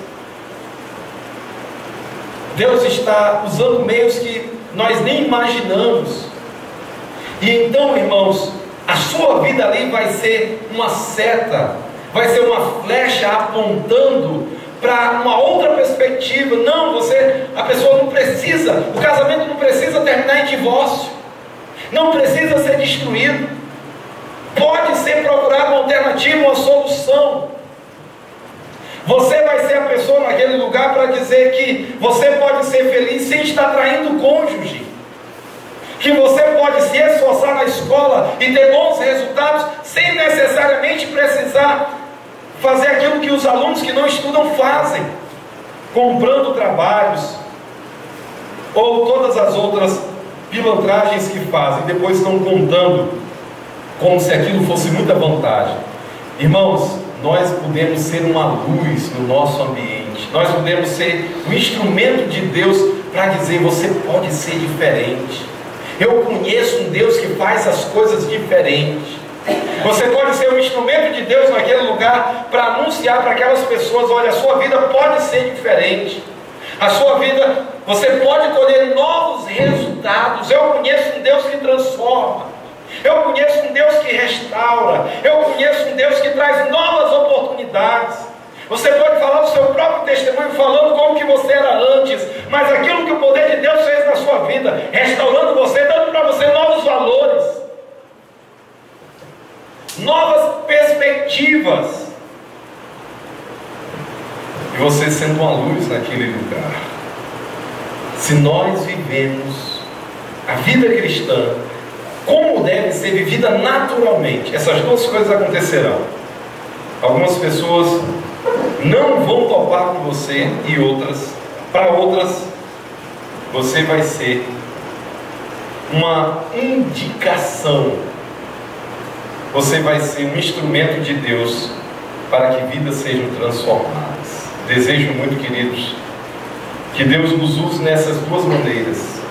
S1: Deus está usando meios que nós nem imaginamos. E então, irmãos, a sua vida ali vai ser uma seta, vai ser uma flecha apontando para uma outra perspectiva. Não, a pessoa não precisa, o casamento não precisa terminar em divórcio, não precisa ser destruído, pode ser procurada uma alternativa, uma solução. Você vai ser a pessoa naquele lugar para dizer que você pode ser feliz sem estar traindo o cônjuge, que você pode se esforçar na escola e ter bons resultados sem necessariamente precisar fazer aquilo que os alunos que não estudam fazem, comprando trabalhos ou todas as outras pilantragens que fazem, depois estão contando como se aquilo fosse muita vantagem. Irmãos, nós podemos ser uma luz no nosso ambiente, nós podemos ser um instrumento de Deus para dizer: você pode ser diferente. Eu conheço um Deus que faz as coisas diferentes. Você pode ser um instrumento de Deus naquele lugar para anunciar para aquelas pessoas: olha, a sua vida pode ser diferente, a sua vida, você pode colher novos resultados. Eu conheço um Deus que transforma, eu conheço um Deus que restaura, eu conheço um Deus que traz novas oportunidades. Você pode falar do seu próprio testemunho, falando como que você era antes, mas aquilo que o poder de Deus fez na sua vida, restaurando você, dando para você novos valores, novas perspectivas, e você sendo uma luz naquele lugar. Se nós vivemos a vida cristã como deve ser vivida naturalmente, essas duas coisas acontecerão. Algumas pessoas não vão topar com você, e para outras, você vai ser uma indicação, você vai ser um instrumento de Deus para que vidas sejam transformadas. Desejo muito, queridos, que Deus nos use nessas duas maneiras,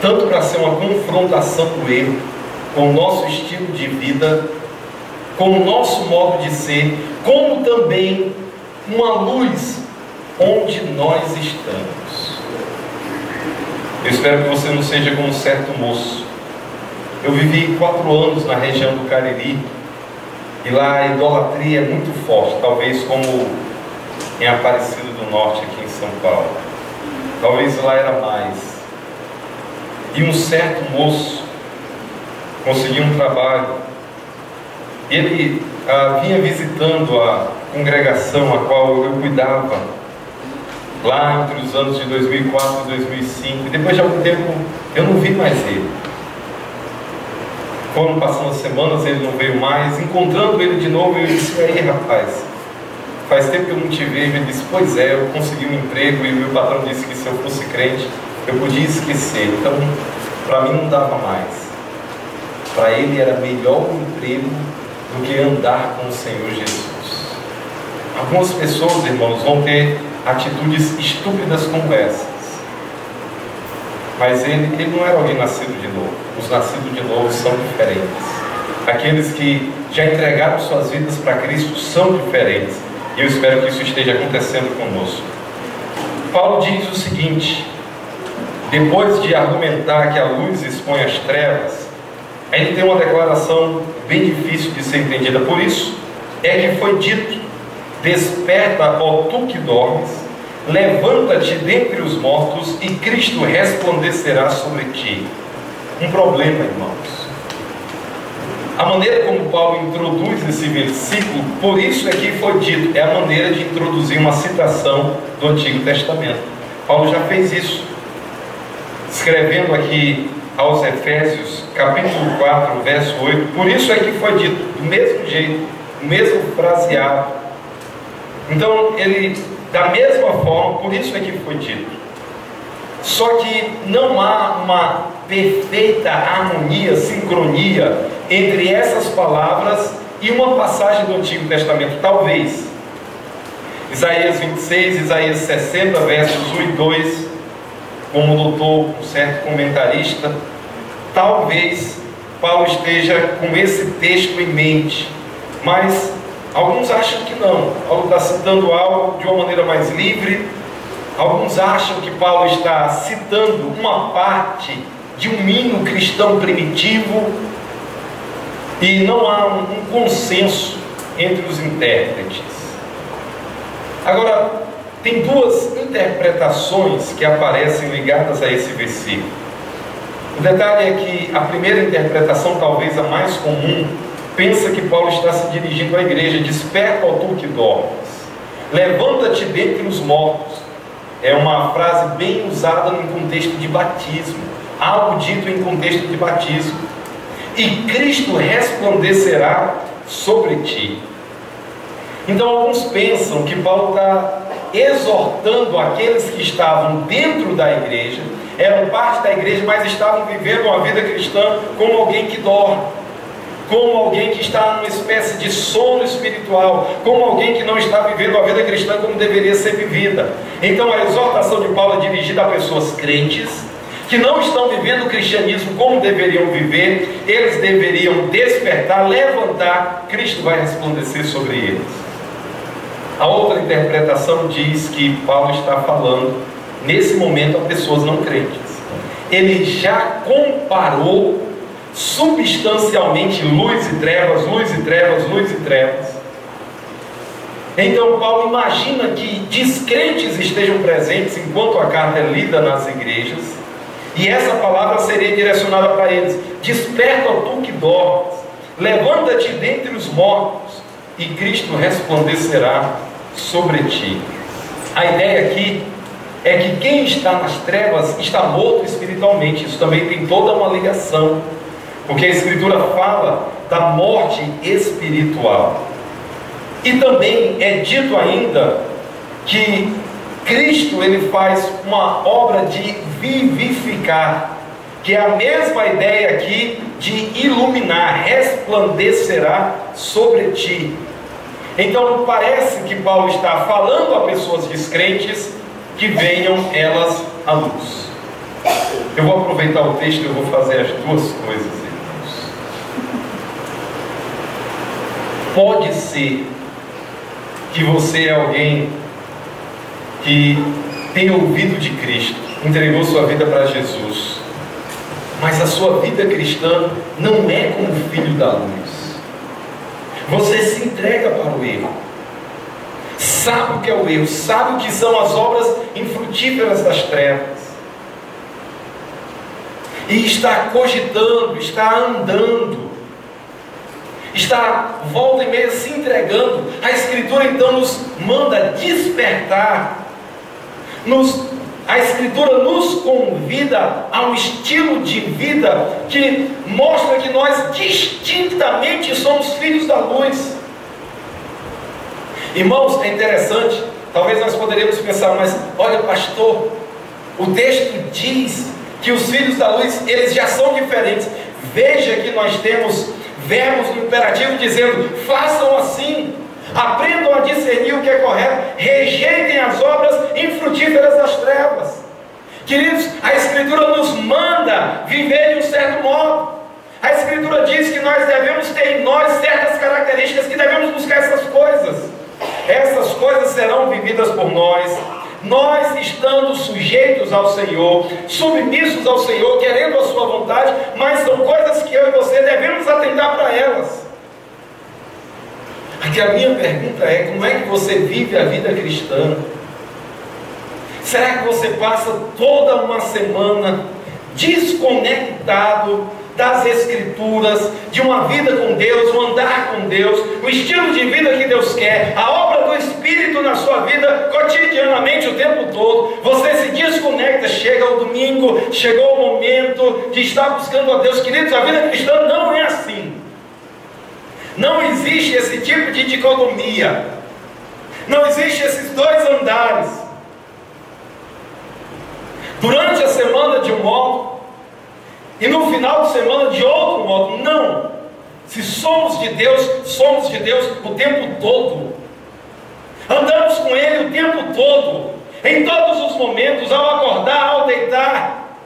S1: tanto para ser uma confrontação do erro com o nosso estilo de vida, com o nosso modo de ser, como também uma luz onde nós estamos. Eu espero que você não seja como um certo moço. Eu vivi 4 anos na região do Cariri, e lá a idolatria é muito forte, talvez como em Aparecida do Norte, aqui em São Paulo. Talvez lá era mais. E um certo moço conseguiu um trabalho. Ele vinha visitando a congregação a qual eu cuidava, lá entre os anos de 2004 e 2005. E depois de algum tempo eu não vi mais ele. Foram passando as semanas, ele não veio mais. Encontrando ele de novo, eu disse: e aí, rapaz, faz tempo que eu não te vejo. Ele disse: pois é, eu consegui um emprego e o meu patrão disse que se eu fosse crente eu podia esquecer, então para mim não dava mais. Para ele era melhor o emprego do que andar com o Senhor Jesus. Algumas pessoas, irmãos, vão ter atitudes estúpidas como essas, mas ele não era alguém nascido de novo. Os nascidos de novo são diferentes. Aqueles que já entregaram suas vidas para Cristo são diferentes, e eu espero que isso esteja acontecendo conosco. Paulo diz o seguinte, depois de argumentar que a luz expõe as trevas, ele tem uma declaração bem difícil de ser entendida. Por isso é que foi dito: desperta, ó tu que dormes, levanta-te dentre os mortos, e Cristo resplandecerá sobre ti. Um problema, irmãos. a maneira como Paulo introduz esse versículo, por isso é que foi dito, é a maneira de introduzir uma citação do Antigo Testamento. Paulo já fez isso, escrevendo aqui aos Efésios, capítulo 4, verso 8, por isso é que foi dito, do mesmo jeito, o mesmo fraseado. Então, ele, da mesma forma, por isso é que foi dito. Só que não há uma perfeita harmonia, sincronia entre essas palavras e uma passagem do Antigo Testamento. Talvez Isaías 26, Isaías 60, versos 1 e 2, como notou um certo comentarista, talvez Paulo esteja com esse texto em mente, mas alguns acham que não. Paulo está citando algo de uma maneira mais livre. Alguns acham que Paulo está citando uma parte de um hino cristão primitivo, e não há um consenso entre os intérpretes. Agora, tem duas interpretações que aparecem ligadas a esse versículo. O detalhe é que a primeira interpretação, talvez a mais comum, pensa que Paulo está se dirigindo à igreja: desperta, ó tu que dormes, levanta-te dentre os mortos. É uma frase bem usada no contexto de batismo, algo dito em contexto de batismo. E Cristo resplandecerá sobre ti. Então alguns pensam que Paulo está exortando aqueles que estavam dentro da igreja, eram parte da igreja, mas estavam vivendo uma vida cristã como alguém que dorme, como alguém que está numa espécie de sono espiritual, como alguém que não está vivendo a vida cristã como deveria ser vivida. Então a exortação de Paulo é dirigida a pessoas crentes, que não estão vivendo o cristianismo como deveriam viver. Eles deveriam despertar, levantar, Cristo vai resplandecer sobre eles. A outra interpretação diz que Paulo está falando, nesse momento, a pessoas não crentes. Ele já comparou substancialmente luz e trevas, luz e trevas, luz e trevas. Então Paulo imagina que descrentes estejam presentes enquanto a carta é lida nas igrejas, e essa palavra seria direcionada para eles: desperta, ó tu que dormes, levanta-te dentre os mortos, e Cristo resplandecerá sobre ti. A ideia aqui é que quem está nas trevas está morto espiritualmente. Isso também tem toda uma ligação, porque a Escritura fala da morte espiritual. E também é dito ainda que Cristo, ele faz uma obra de vivificar, que é a mesma ideia aqui de iluminar, resplandecerá sobre ti. Então parece que Paulo está falando a pessoas descrentes que venham elas à luz. Eu vou aproveitar o texto e eu vou fazer as duas coisas, irmãos. Pode ser que você é alguém que tem ouvido de Cristo, entregou sua vida para Jesus, mas a sua vida cristã não é como filho da luz. Você se entrega para o erro, sabe o que é o erro, sabe o que são as obras infrutíferas das trevas, e está cogitando, está andando, está volta e meia se entregando. A Escritura então nos manda despertar, a Escritura nos convida a um estilo de vida que mostra que nós distintamente somos filhos da luz. Irmãos, é interessante, talvez nós poderíamos pensar, mas olha, pastor, o texto diz que os filhos da luz, eles já são diferentes. Veja que nós temos verbos no imperativo dizendo: façam assim, aprendam a discernir o que é correto, rejeitem as obras infrutíferas das trevas. Queridos, a Escritura nos manda viver de um certo modo. A Escritura diz que nós devemos ter em nós certas características, que devemos buscar essas coisas. Essas coisas serão vividas por nós estando sujeitos ao Senhor, submissos ao Senhor, querendo a sua vontade, mas são coisas que eu e você devemos atentar para elas. Aqui a minha pergunta é: como é que você vive a vida cristã? Será que você passa toda uma semana desconectado das Escrituras, de uma vida com Deus, um andar com Deus, o estilo de vida que Deus quer, a obra do Espírito na sua vida cotidianamente, o tempo todo. Você se desconecta, chega o domingo, chegou o momento de estar buscando a Deus. Queridos, a vida cristã não é assim. Não existe esse tipo de dicotomia. Não existe esses dois andares. Durante a semana de um modo e no final de semana de outro modo. Não. Se somos de Deus o tempo todo. Andamos com Ele o tempo todo, em todos os momentos, ao acordar, ao deitar.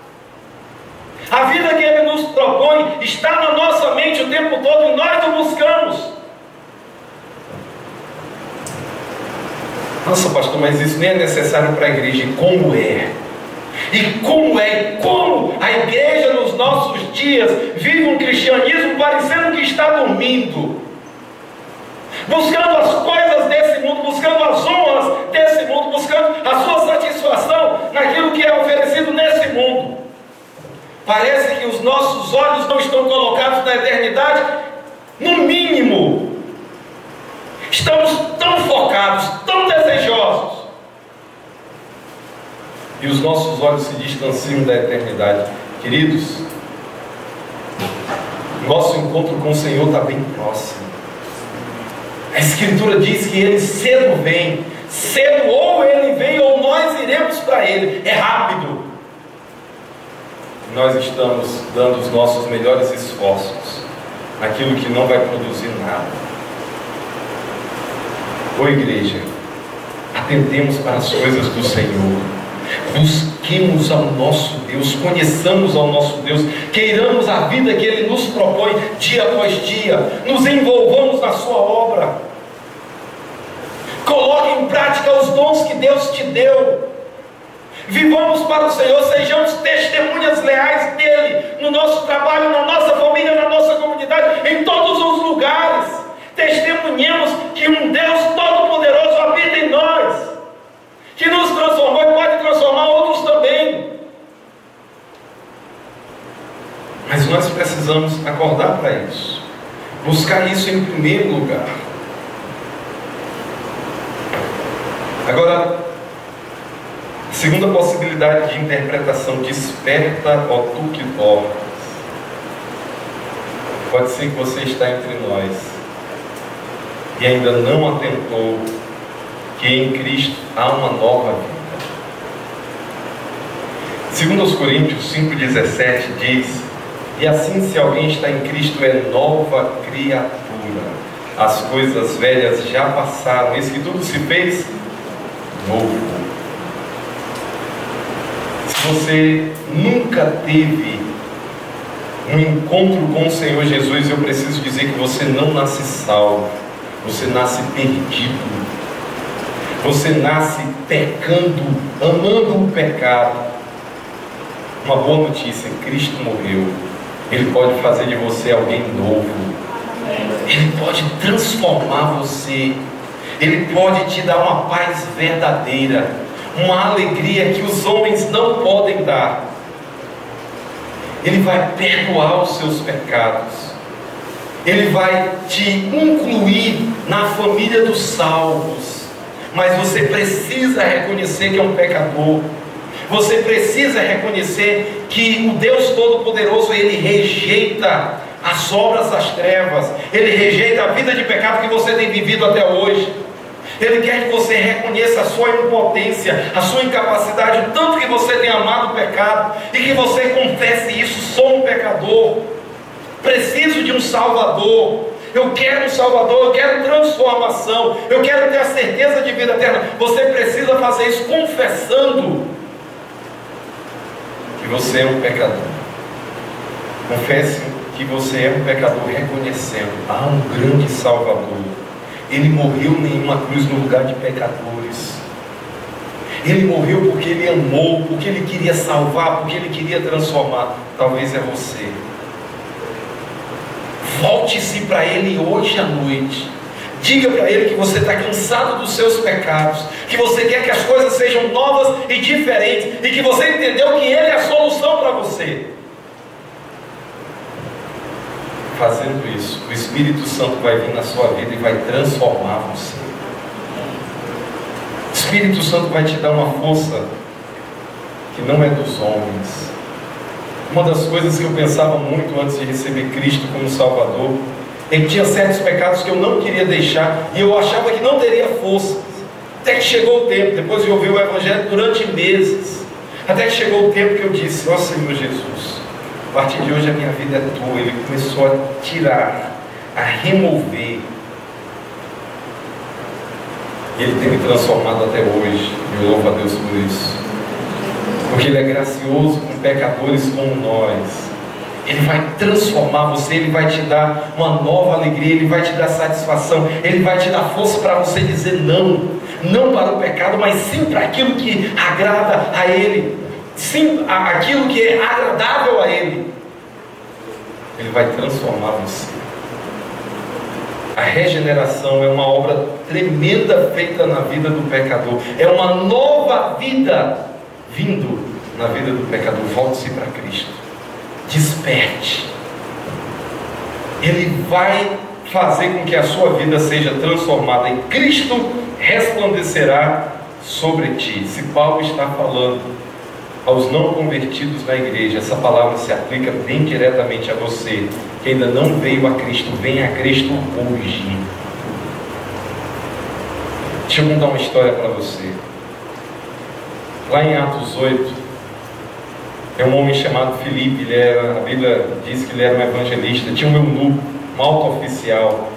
S1: A vida que Ele nos propõe está na nossa mente o tempo todo e nós o buscamos. Nossa, pastor, mas isso nem é necessário para a igreja. E como é? E como a igreja nos nossos dias vive um cristianismo parecendo que está dormindo, buscando as coisas desse mundo, buscando as honras desse mundo, buscando a sua satisfação naquilo que é oferecido nesse mundo. Parece que os nossos olhos não estão colocados na eternidade. No mínimo, estamos tão focados, tão desejosos, e os nossos olhos se distanciam da eternidade. Queridos, nosso encontro com o Senhor está bem próximo. A Escritura diz que Ele cedo vem. Cedo ou Ele vem ou nós iremos para Ele. É rápido. Nós estamos dando os nossos melhores esforços naquilo que não vai produzir nada. Ô igreja, atentemos para as coisas do Senhor. Busquemos ao nosso Deus, conheçamos ao nosso Deus, queiramos a vida que Ele nos propõe dia após dia, nos envolvamos na sua obra, coloque em prática os dons que Deus te deu, vivamos para o Senhor, sejamos testemunhas leais dEle, no nosso trabalho, na nossa família, na nossa comunidade, em todos os lugares. Testemunhemos que um Deus todo-poderoso habita em nós, que nos transformou e pode transformar outros também. Mas nós precisamos acordar para isso, buscar isso em primeiro lugar. Agora, a segunda possibilidade de interpretação: desperta, ó tu que dormes. Pode ser que você está entre nós e ainda não atentou que em Cristo há uma nova vida. Segundo aos Coríntios 5,17 diz: e assim, se alguém está em Cristo, é nova criatura. As coisas velhas já passaram, eis que tudo se fez novo. Se você nunca teve um encontro com o Senhor Jesus, eu preciso dizer que você não nasce salvo, você nasce perdido. Você nasce pecando, amando o pecado. Uma boa notícia: Cristo morreu. Ele pode fazer de você alguém novo. Ele pode transformar você. Ele pode te dar uma paz verdadeira, uma alegria que os homens não podem dar. Ele vai perdoar os seus pecados. Ele vai te incluir na família dos salvos. Mas você precisa reconhecer que é um pecador. Você precisa reconhecer que o Deus Todo-Poderoso, Ele rejeita as obras das trevas. Ele rejeita a vida de pecado que você tem vivido até hoje. Ele quer que você reconheça a sua impotência, a sua incapacidade, o tanto que você tem amado o pecado, e que você confesse isso: sou um pecador, preciso de um Salvador. Eu quero um Salvador, eu quero transformação, eu quero ter a certeza de vida eterna. Você precisa fazer isso confessando que você é um pecador. Confesse que você é um pecador, reconhecendo: há um grande Salvador. Ele morreu em uma cruz no lugar de pecadores. Ele morreu porque Ele amou, porque Ele queria salvar, porque Ele queria transformar. Talvez é você. Volte-se para Ele hoje à noite. Diga para Ele que você está cansado dos seus pecados, que você quer que as coisas sejam novas e diferentes, e que você entendeu que Ele é a solução para você. fazendo isso, o Espírito Santo vai vir na sua vida e vai transformar você. O Espírito Santo vai te dar uma força que não é dos homens. Uma das coisas que eu pensava muito antes de receber Cristo como Salvador é que tinha certos pecados que eu não queria deixar e eu achava que não teria força. Até que chegou o tempo, depois de ouvir o Evangelho durante meses, até que chegou o tempo que eu disse: ó Senhor Jesus, a partir de hoje a minha vida é tua. Ele começou a tirar, a remover. E Ele tem me transformado até hoje. Eu louvo a Deus por isso. Porque Ele é gracioso com pecadores como nós. Ele vai transformar você, Ele vai te dar uma nova alegria, Ele vai te dar satisfação, Ele vai te dar força para você dizer não. Não para o pecado, mas sim para aquilo que agrada a Ele. Sim, aquilo que é agradável a Ele. Ele vai transformar você. A regeneração é uma obra tremenda feita na vida do pecador. É uma nova vida vindo na vida do pecador. Volte-se para Cristo. Desperte. Ele vai fazer com que a sua vida seja transformada. E Cristo resplandecerá sobre ti. Se Paulo está falando aos não convertidos na igreja, essa palavra se aplica bem diretamente a você que ainda não veio a Cristo. Venha a Cristo hoje. Deixa eu contar uma história para você. Lá em Atos 8, é um homem chamado Filipe. A Bíblia diz que ele era um evangelista. Tinha um eunuco, um alto oficial.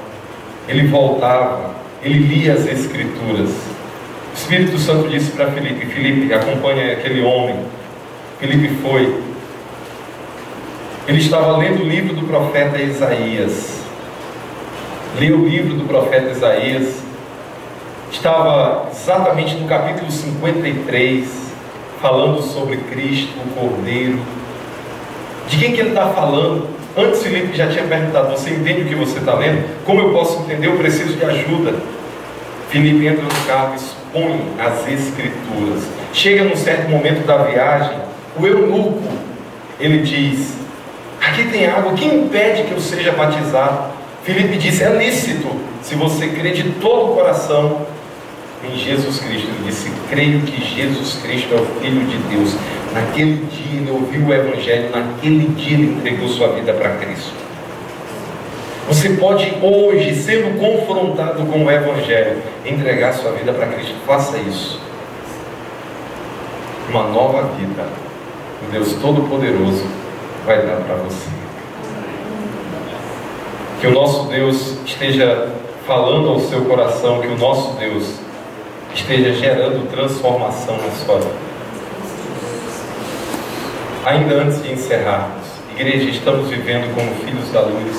S1: Ele voltava, ele lia as Escrituras. O Espírito Santo disse para Filipe: Filipe, acompanha aquele homem. Filipe foi. Ele estava lendo o livro do profeta Isaías. Leu o livro do profeta Isaías. Estava exatamente no capítulo 53, falando sobre Cristo, o Cordeiro. De quem que ele está falando? Antes Filipe já tinha perguntado: você entende o que você está lendo? Como eu posso entender? Eu preciso de ajuda. Filipe entra no carro, expõe as Escrituras. Chega num certo momento da viagem, o eunuco, ele diz: aqui tem água, quem impede que eu seja batizado? Filipe disse: é lícito, se você crê de todo o coração em Jesus Cristo. Ele disse: creio que Jesus Cristo é o Filho de Deus. Naquele dia ele ouviu o Evangelho, naquele dia ele entregou sua vida para Cristo. Você pode hoje, sendo confrontado com o Evangelho, entregar sua vida para Cristo. Faça isso. Uma nova vida o Deus Todo-Poderoso vai dar para você. Que o nosso Deus esteja falando ao seu coração, que o nosso Deus esteja gerando transformação na sua vida. Ainda antes de encerrarmos, igreja, estamos vivendo como filhos da luz.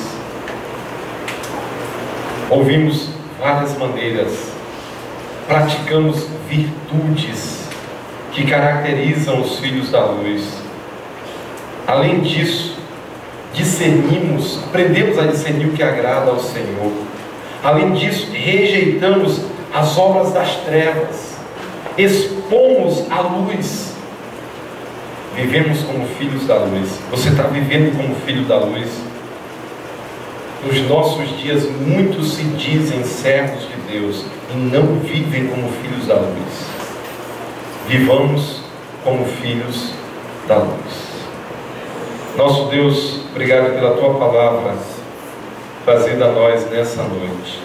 S1: Ouvimos várias maneiras, praticamos virtudes que caracterizam os filhos da luz. Além disso, discernimos, aprendemos a discernir o que agrada ao Senhor. Além disso, rejeitamos as obras das trevas, expomos a luz, vivemos como filhos da luz. Você está vivendo como filho da luz? Nos nossos dias, muitos se dizem servos de Deus e não vivem como filhos da luz. Vivamos como filhos da luz. Nosso Deus, obrigado pela Tua palavra trazida a nós nessa noite.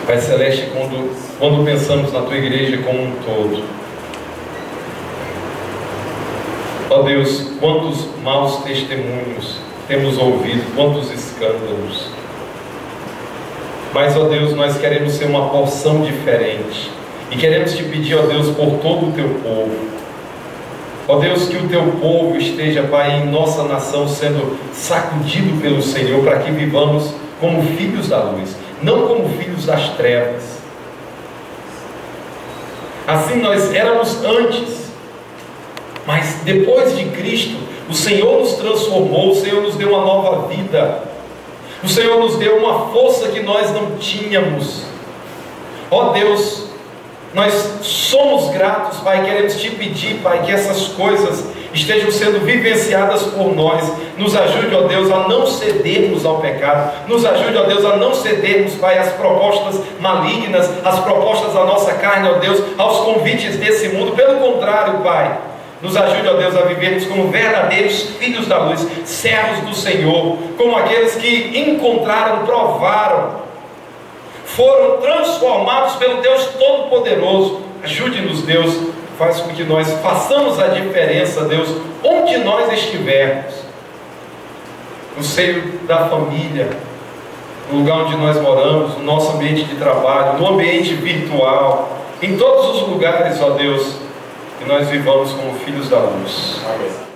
S1: Pai Celeste, quando pensamos na Tua igreja como um todo, ó Deus, quantos maus testemunhos temos ouvido, quantos escândalos. Mas, ó Deus, nós queremos ser uma porção diferente. E queremos te pedir, ó Deus, por todo o Teu povo. Ó Deus, que o Teu povo esteja, Pai, em nossa nação sendo sacudido pelo Senhor, para que vivamos como filhos da luz, não como filhos das trevas. Assim nós éramos antes, mas depois de Cristo, o Senhor nos transformou, o Senhor nos deu uma nova vida, o Senhor nos deu uma força que nós não tínhamos. Ó Deus, nós somos gratos, Pai, queremos te pedir, Pai, que essas coisas estejam sendo vivenciadas por nós. Nos ajude, ó Deus, a não cedermos ao pecado. Nos ajude, ó Deus, a não cedermos, Pai, às propostas malignas, às propostas da nossa carne, ó Deus, aos convites desse mundo. Pelo contrário, Pai, nos ajude, ó Deus, a vivermos como verdadeiros filhos da luz, servos do Senhor, como aqueles que encontraram, provaram, foram transformados pelo Deus Todo-Poderoso. Ajude-nos, Deus, faz com que nós façamos a diferença, Deus, onde nós estivermos, no seio da família, no lugar onde nós moramos, no nosso ambiente de trabalho, no ambiente virtual, em todos os lugares, ó Deus, que nós vivamos como filhos da luz. Amém.